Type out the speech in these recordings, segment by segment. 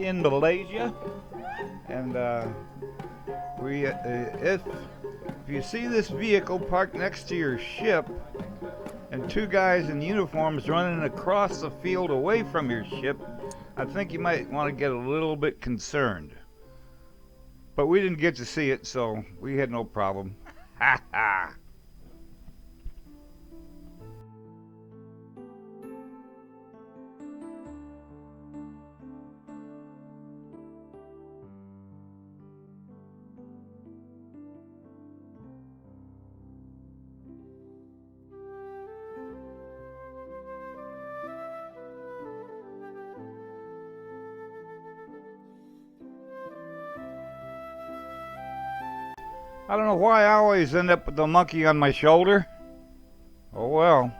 in Malaysia, and if you see this vehicle parked next to your ship and two guys in uniforms running across the field away from your ship, I think you might want to get a little bit concerned. But we didn't get to see it, so we had no problem. Ha ha! I don't know why I always end up with the monkey on my shoulder. Oh well.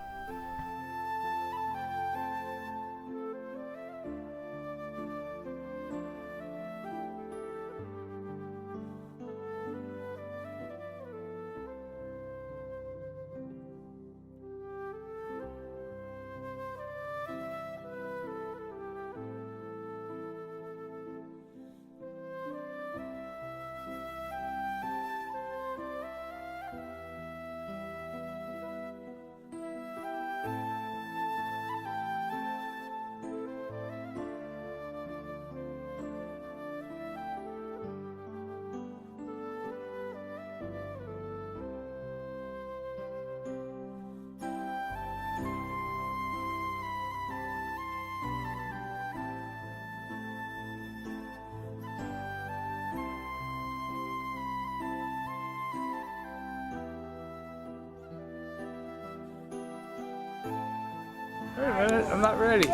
Wait a minute, I'm not ready.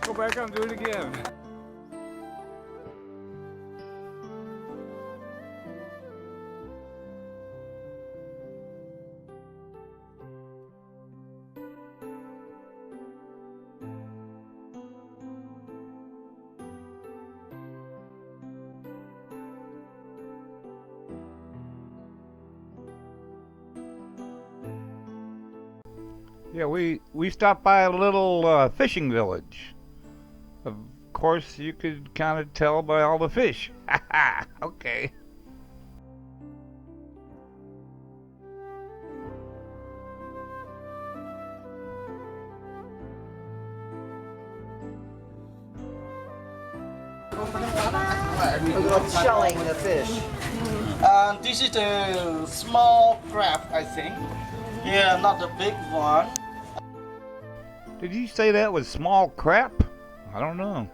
Go back on, do it again. Yeah, we stopped by a little fishing village. Of course, you could kind of tell by all the fish. Ha ha! Okay. Shelling the fish. This is a small crab, I think. Yeah, not the big one. Did you say that was small crap? I don't know.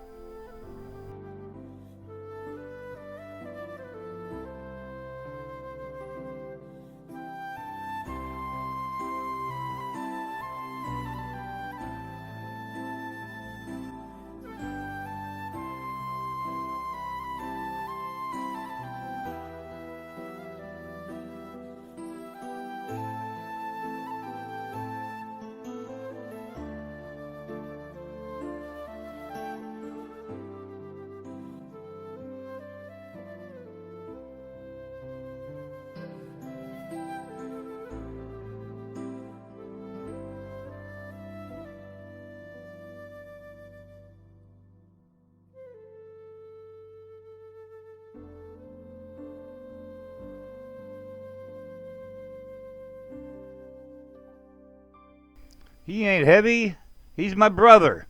He ain't heavy. He's my brother.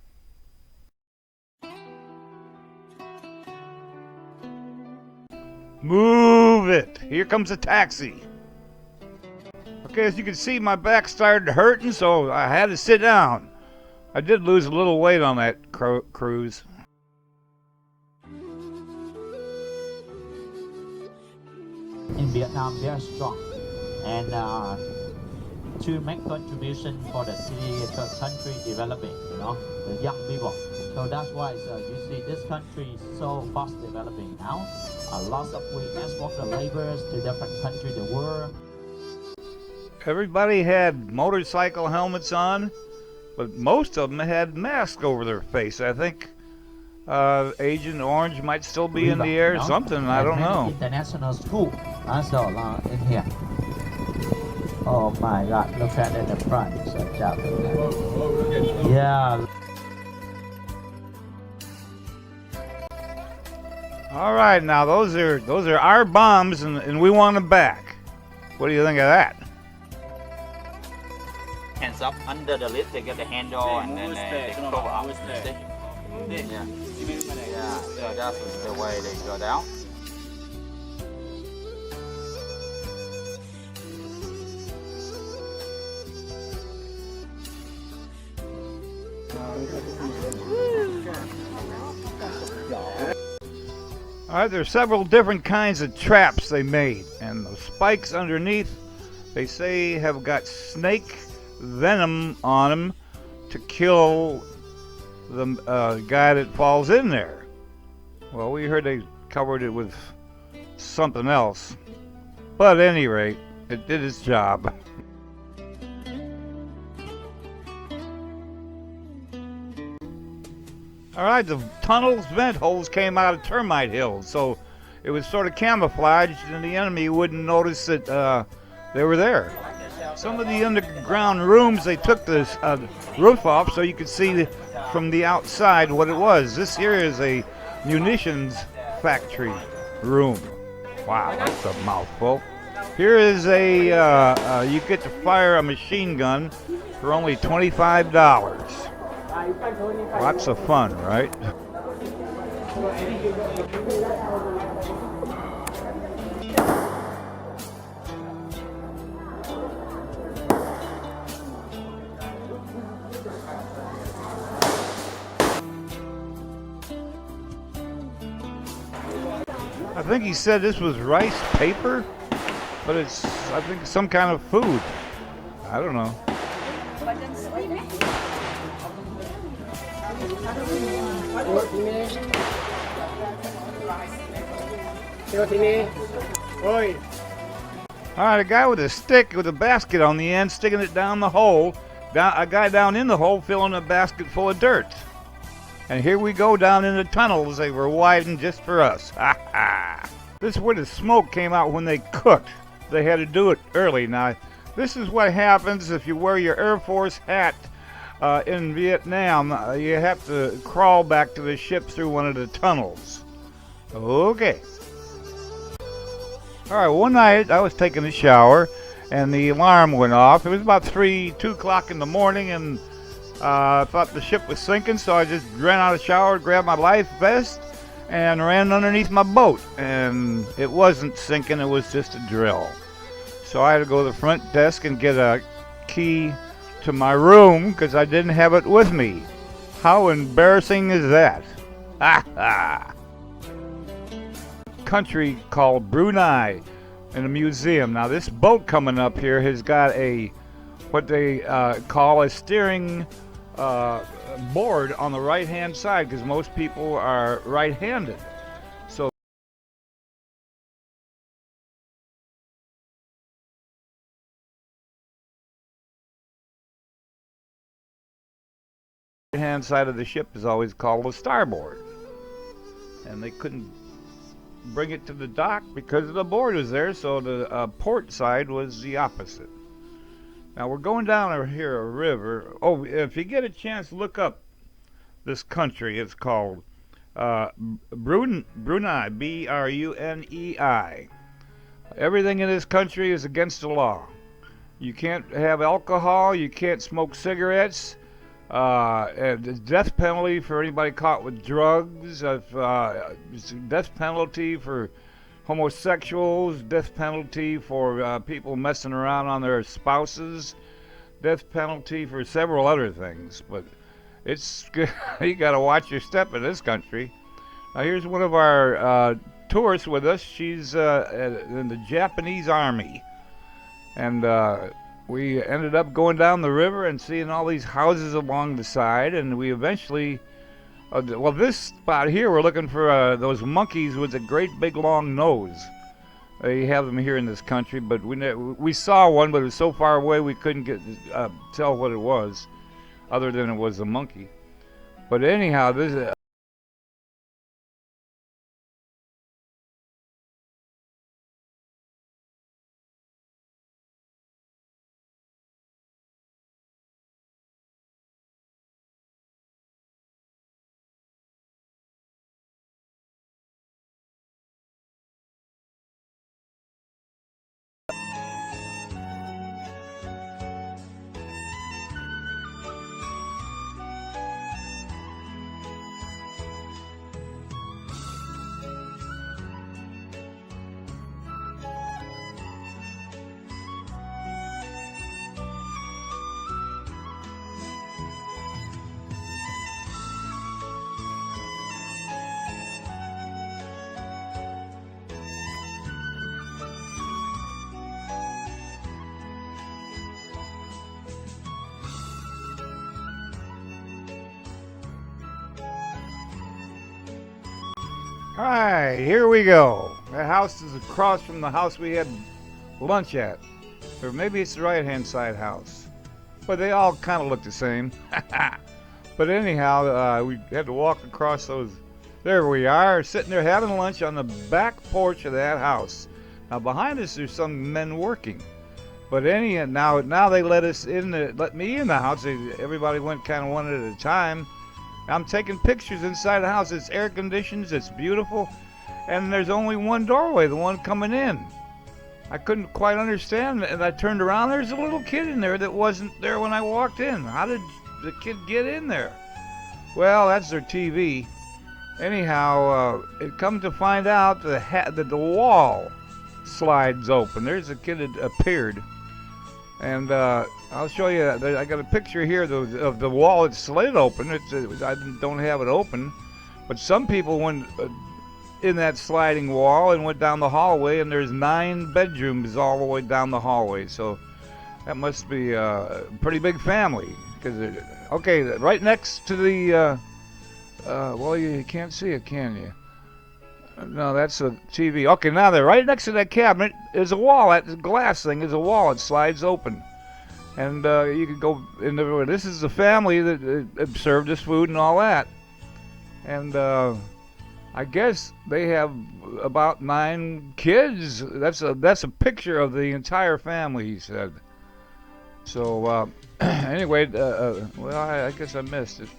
Move it. Here comes a taxi. Okay, as you can see, my back started hurting, so I had to sit down. I did lose a little weight on that cruise. In Vietnam, they are strong, and to make contribution for the city, the country developing, the young people. So that's why you see this country is so fast developing now. Lots of we export the laborers to different countries, the world. Everybody had motorcycle helmets on, but most of them had masks over their face. I think Agent Orange might still be in the air, something, I don't know. International school, also in here. Oh my God, look at it in the front. Yeah. All right, now those are our bombs, and we want them back. What do you think of that? Hands up under the lid, they get the handle and then they cover up. See? Yeah. Yeah, so that's the way they go down. All right, there's several different kinds of traps they made, and the spikes underneath, they say, have got snake venom on them to kill the guy that falls in there. Well, we heard they covered it with something else, but at any rate, it did its job. All right, the tunnel's vent holes came out of termite hills, so it was sort of camouflaged, and the enemy wouldn't notice that they were there. Some of the underground rooms, they took the roof off so you could see from the outside what it was. This here is a munitions factory room. Wow, that's a mouthful. Here is a, you get to fire a machine gun for only $25. Lots of fun, right? I think he said this was rice paper, but it's, I think, some kind of food. I don't know. All right, a guy with a stick with a basket on the end, sticking it down the hole. A guy down in the hole filling a basket full of dirt. And here we go down in the tunnels. They were widened just for us. Ha ha! This is where the smoke came out when they cooked. They had to do it early. Now, this is what happens if you wear your Air Force hat in Vietnam. You have to crawl back to the ship through one of the tunnels. Okay. All right, one night I was taking a shower and the alarm went off. It was about 2 o'clock in the morning, and I thought the ship was sinking, so I just ran out of the shower, grabbed my life vest, and ran underneath my boat. And it wasn't sinking, it was just a drill. So I had to go to the front desk and get a key to my room because I didn't have it with me. How embarrassing is that? Ha ha! Country called Brunei in a museum. Now this boat coming up here has got a what they call a steering board on the right hand side, because most people are right-handed. So the right hand side of the ship is always called the starboard, and they couldn't bring it to the dock because the board was there, so the port side was the opposite. Now we're going down here a river. Oh, if you get a chance, look up this country. It's called Brunei, B-R-U-N-E-I. Everything in this country is against the law. You can't have alcohol, you can't smoke cigarettes, and death penalty for anybody caught with drugs, death penalty for homosexuals, death penalty for people messing around on their spouses, death penalty for several other things. But it's you got to watch your step in this country. Now here's one of our tourists with us. She's in the Japanese Army, and we ended up going down the river and seeing all these houses along the side, and we eventually, well, this spot here, we're looking for those monkeys with a great big long nose. They have them here in this country, but we saw one, but it was so far away we couldn't tell what it was, other than it was a monkey. But anyhow, this Alright, here we go. That house is across from the house we had lunch at. Or maybe it's the right-hand side house. But they all kind of look the same. But anyhow, we had to walk across those. There we are, sitting there having lunch on the back porch of that house. Now behind us there's some men working. But now they let me in the house. Everybody went kind of one at a time. I'm taking pictures inside the house. It's air conditioned, it's beautiful, and there's only one doorway, the one coming in. I couldn't quite understand, and I turned around, there's a little kid in there that wasn't there when I walked in. How did the kid get in there? Well, that's their TV. Anyhow, it come to find out that the wall slides open. There's a kid that appeared. And I'll show you. I got a picture here of the wall that slid open. I don't have it open, but some people went in that sliding wall and went down the hallway. And there's 9 bedrooms all the way down the hallway. So that must be a pretty big family. Okay, right next to the. Well, you can't see it, can you? No, that's a TV. Okay, now they're right next to that cabinet is a wall. That glass thing is a wall. It slides open. And you can go in the. This is the family that served us food and all that. And I guess they have about 9 kids. That's a picture of the entire family, he said. So anyway, well, I guess I missed it.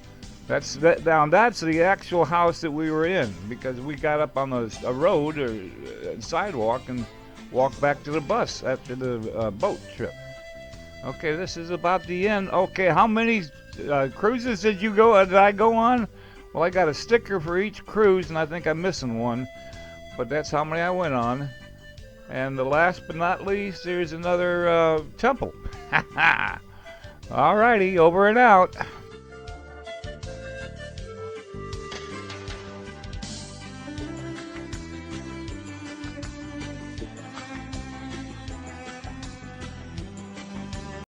That's the actual house that we were in, because we got up on a road or sidewalk and walked back to the bus after the boat trip. Okay, this is about the end. Okay, how many cruises did I go on? Well, I got a sticker for each cruise, and I think I'm missing one, but that's how many I went on. And the last but not least, there's another temple. Alrighty, over and out.